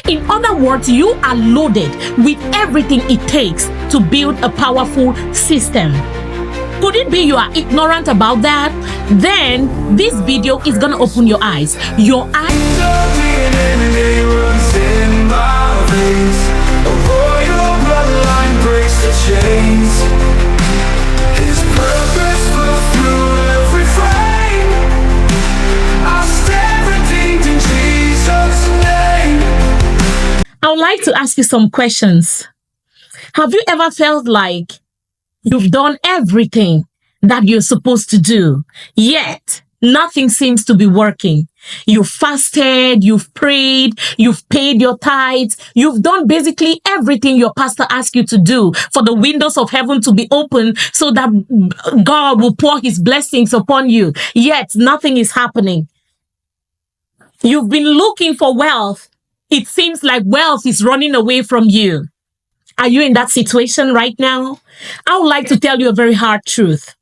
In other words, you are loaded with everything it takes to build a powerful system. Could it be you are ignorant about that? Then this video is gonna open your eyes. Your eyes. I would like to ask you some questions. Have you ever felt like you've done everything that you're supposed to do, yet nothing seems to be working? You've fasted, you've prayed, you've paid your tithes, you've done basically everything your pastor asked you to do for the windows of heaven to be open so that God will pour his blessings upon you, yet nothing is happening. You've been looking for wealth. It seems like wealth is running away from you. Are you in that situation right now? I would like to tell you a very hard truth.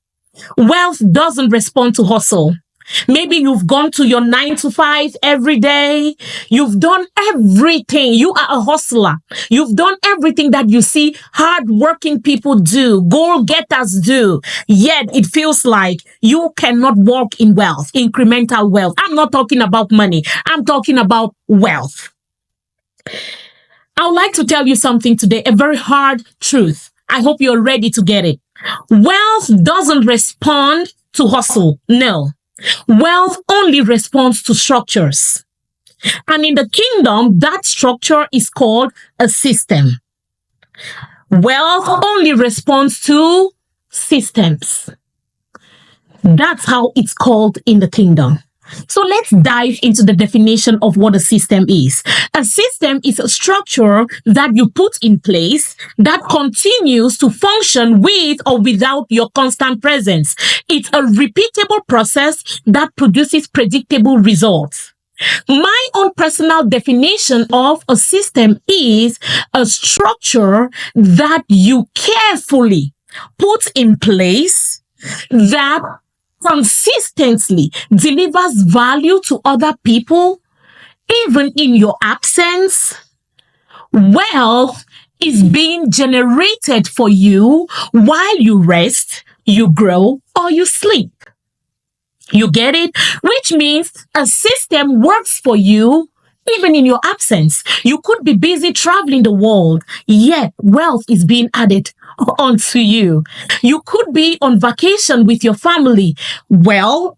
Wealth doesn't respond to hustle. Maybe you've gone to your 9 to 5 every day. You've done everything. You are a hustler. You've done everything that you see hardworking people do, goal-getters do. Yet it feels like you cannot walk in wealth, incremental wealth. I'm not talking about money. I'm talking about wealth. I would like to tell you something today, a very hard truth. I hope you're ready to get it. Wealth doesn't respond to hustle. No. Wealth only responds to structures. And in the kingdom, that structure is called a system. Wealth only responds to systems. That's how it's called in the kingdom. So let's dive into the definition of what a system is. A system is a structure that you put in place that continues to function with or without your constant presence. It's a repeatable process that produces predictable results. My own personal definition of a system is a structure that you carefully put in place that consistently delivers value to other people, even in your absence. Wealth is being generated for you while you rest, you grow, or you sleep. You get it? Which means a system works for you even in your absence. You could be busy traveling the world, yet wealth is being added onto you. You could be on vacation with your family. Well,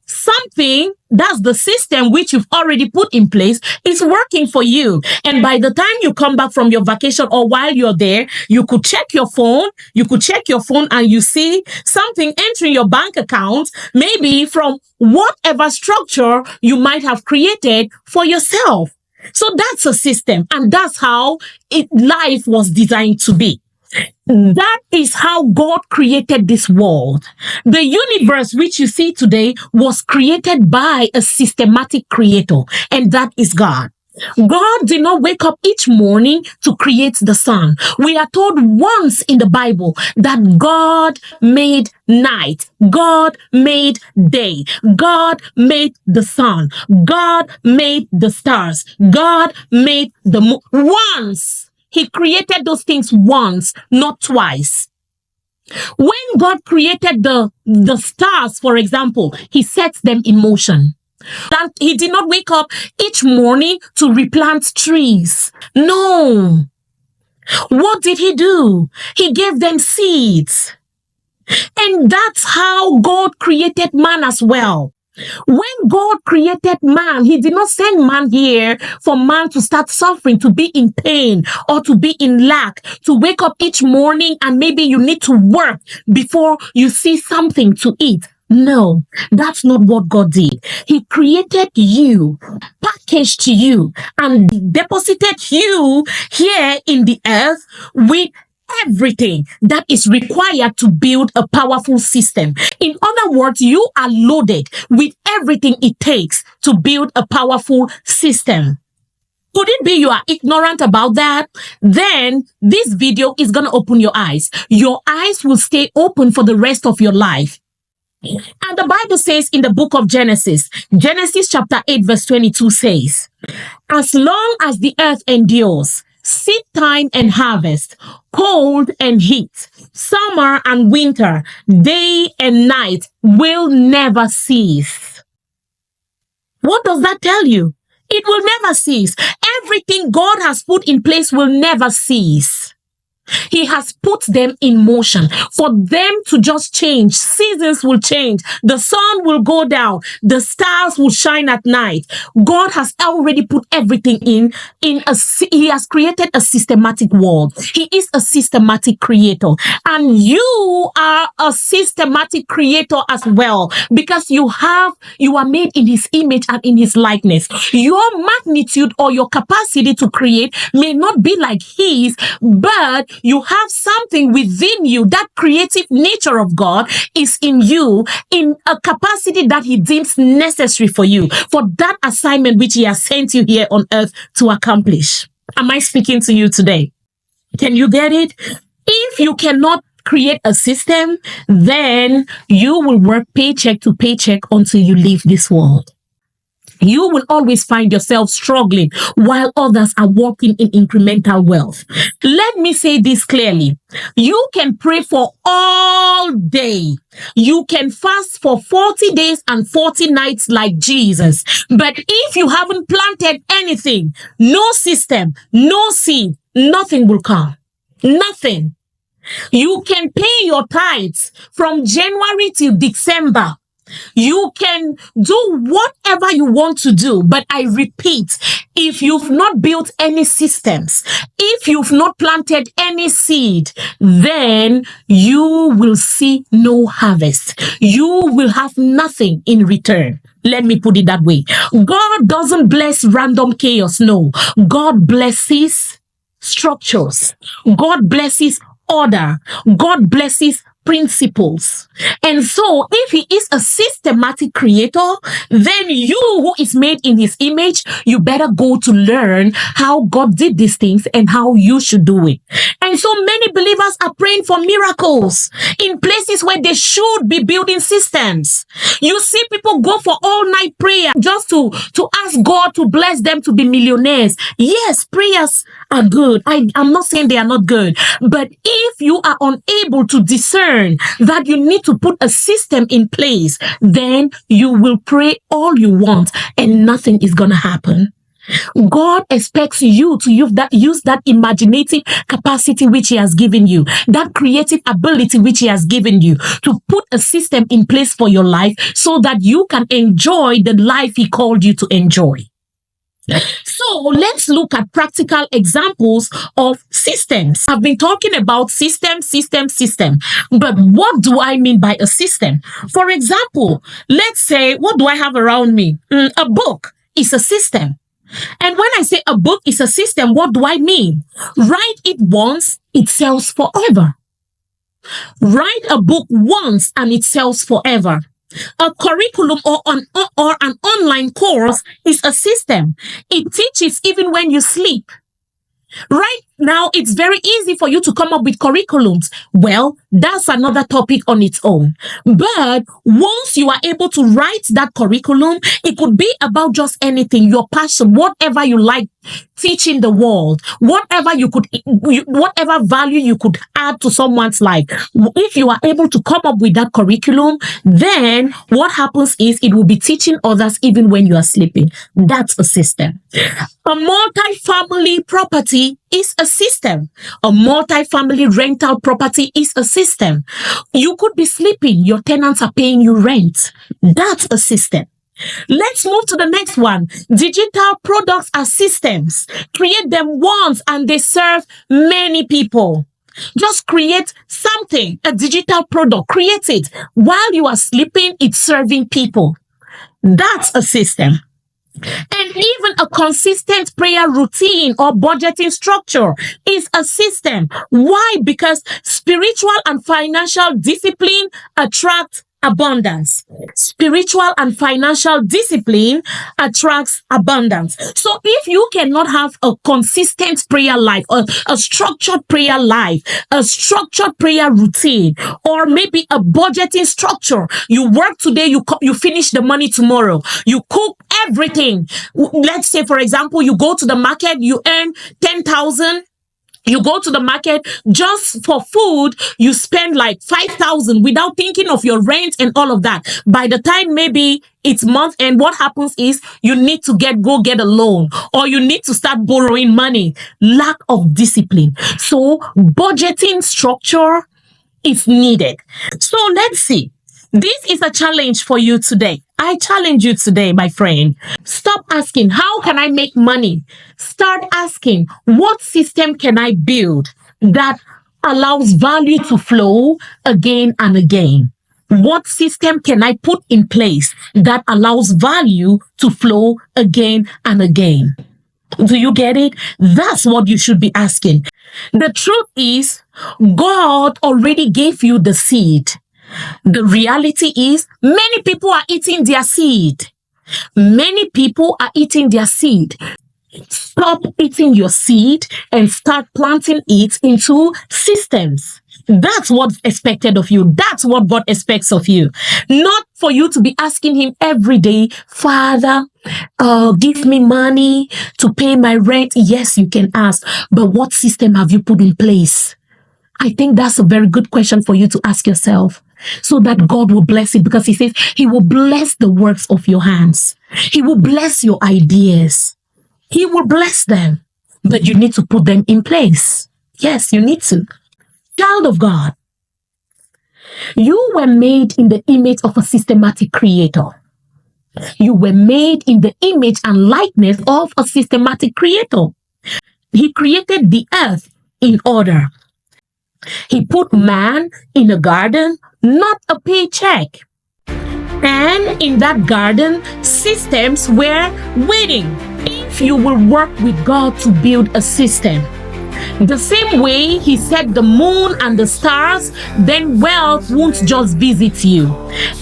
that's the system which you've already put in place is working for you. And by the time you come back from your vacation or while you're there, you could check your phone. And you see something entering your bank account, maybe from whatever structure you might have created for yourself. So that's a system, and that's how life was designed to be. That is how God created this world. The universe which you see today was created by a systematic creator, and that is God. God did not wake up each morning to create the sun. We are told once in the Bible that God made night, God made day, God made the sun, God made the stars, God made the moon. Once. He created those things once, not twice. When God created the stars, for example, he sets them in motion. That he did not wake up each morning to replant trees. No. What did he do? He gave them seeds. And that's how God created man as well. When God created man, he did not send man here for man to start suffering, to be in pain or to be in lack, to wake up each morning and maybe you need to work before you see something to eat. No, that's not what God did. He created you, packaged you, and deposited you here in the earth with everything that is required to build a powerful system. In other words, you are loaded with everything it takes to build a powerful system. Could it be you are ignorant about that? Then this video is going to open your eyes. Your eyes will stay open for the rest of your life. And the Bible says in the book of Genesis, Genesis chapter 8, verse 22 says, as long as the earth endures, seed time and harvest, cold and heat, summer and winter, day and night will never cease. What does that tell you? It will never cease. Everything God has put in place will never cease. He has put them in motion for them to just change. Seasons will change. The sun will go down. The stars will shine at night. God has already put everything he has created a systematic world. He is a systematic creator. And you are a systematic creator as well, because you are made in his image and in his likeness. Your magnitude or your capacity to create may not be like his, but you have something within you. That creative nature of God is in you, in a capacity that he deems necessary for you, for that assignment which he has sent you here on earth to accomplish. Am I speaking to you today? Can you get it? If you cannot create a system, then you will work paycheck to paycheck until you leave this world. You will always find yourself struggling while others are walking in incremental wealth. Let me say this clearly. You can pray for all day. You can fast for 40 days and 40 nights like Jesus. But if you haven't planted anything, no system, no seed, nothing will come. Nothing. You can pay your tithes from January till December. You can do whatever you want to do, but I repeat, if you've not built any systems, if you've not planted any seed, then you will see no harvest. You will have nothing in return. Let me put it that way. God doesn't bless random chaos. No, God blesses structures. God blesses order. God blesses principles. And so if he is a systematic creator, then you who is made in his image, you better go to learn how God did these things and how you should do it. And so many believers are praying for miracles in places where they should be building systems. You see people go for all-night prayer just to ask God to bless them to be millionaires. Yes, prayers are good. I'm not saying they are not good. But if you are unable to discern that you need to put a system in place, then you will pray all you want and nothing is going to happen. God expects you to use that imaginative capacity which he has given you, that creative ability which he has given you, to put a system in place for your life so that you can enjoy the life he called you to enjoy. So let's look at practical examples of systems. I've been talking about system. But what do I mean by a system? For example, let's say, what do I have around me? A book is a system. And when I say a book is a system, what do I mean? Write it once, it sells forever. Write a book once and it sells forever. A curriculum or an online course is a system. It teaches even when you sleep. Right now, it's very easy for you to come up with curriculums. Well, that's another topic on its own. But once you are able to write that curriculum, it could be about just anything, your passion, whatever you like teaching the world, whatever value you could add to someone's life. If you are able to come up with that curriculum, then what happens is it will be teaching others even when you are sleeping. That's a system. A multi-family property is a system. A multi-family rental property is a system. You could be sleeping, your tenants are paying you rent. That's a system. Let's move to the next one. Digital products are systems. Create them once and they serve many people. Just create something, a digital product, create it. While you are sleeping, it's serving people. That's a system. And even a consistent prayer routine or budgeting structure is a system. Why? Because spiritual and financial discipline attract abundance. Spiritual and financial discipline attracts abundance. So if you cannot have a consistent prayer life, a structured prayer life, a structured prayer routine, or maybe a budgeting structure, you work today, you finish the money tomorrow, you cook everything. Let's say, for example, you go to the market, you earn 10,000. You go to the market just for food, you spend like 5,000 without thinking of your rent and all of that. By the time maybe it's month end, what happens is you need to go get a loan, or you need to start borrowing money. Lack of discipline. So budgeting structure is needed. So let's see. This is a challenge for you today. I challenge you today, my friend. Stop asking, how can I make money? Start asking, what system can I build that allows value to flow again and again? What system can I put in place that allows value to flow again and again? Do you get it? That's what you should be asking. The truth is, God already gave you the seed. The reality is, many people are eating their seed. Many people are eating their seed. Stop eating your seed and start planting it into systems. That's what's expected of you. That's what God expects of you. Not for you to be asking Him every day, Father, give me money to pay my rent. Yes, you can ask, but what system have you put in place? I think that's a very good question for you to ask yourself, so that God will bless it, because He says He will bless the works of your hands. He will bless your ideas. He will bless them, but you need to put them in place. Yes, you need to. Child of God, you were made in the image of a systematic creator. You were made in the image and likeness of a systematic creator. He created the earth in order. He put man in a garden, not a paycheck. And in that garden, systems were waiting. If you will work with God to build a system, the same way He set the moon and the stars, then wealth won't just visit you.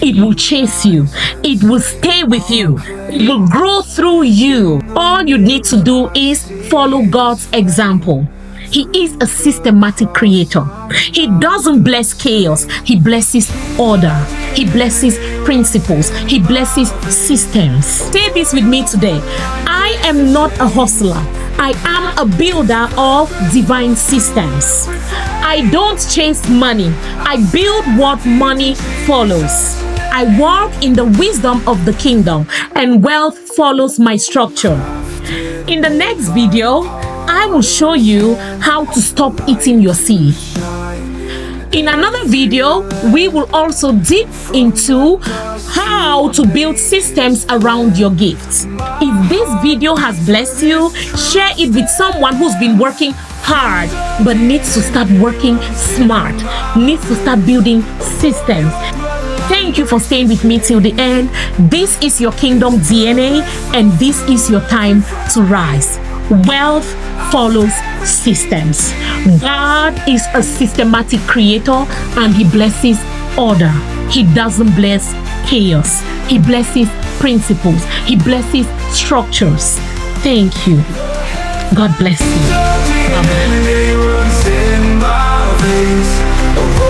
It will chase you. It will stay with you. It will grow through you. All you need to do is follow God's example. He is a systematic creator. He doesn't bless chaos. He blesses order. He blesses principles. He blesses systems. Say this with me today. I am not a hustler. I am a builder of divine systems. I don't chase money. I build what money follows. I walk in the wisdom of the kingdom, and wealth follows my structure. In the next video, I will show you how to stop eating your seed. In another video, we will also dip into how to build systems around your gifts. If this video has blessed you, share it with someone who's been working hard but needs to start working smart, needs to start building systems. Thank you for staying with me till the end. This is your Kingdom DNA, and this is your time to rise. Wealth follows systems. God is a systematic creator, and He blesses order. He doesn't bless chaos. He blesses principles. He blesses structures. Thank you. God bless you. Bye-bye.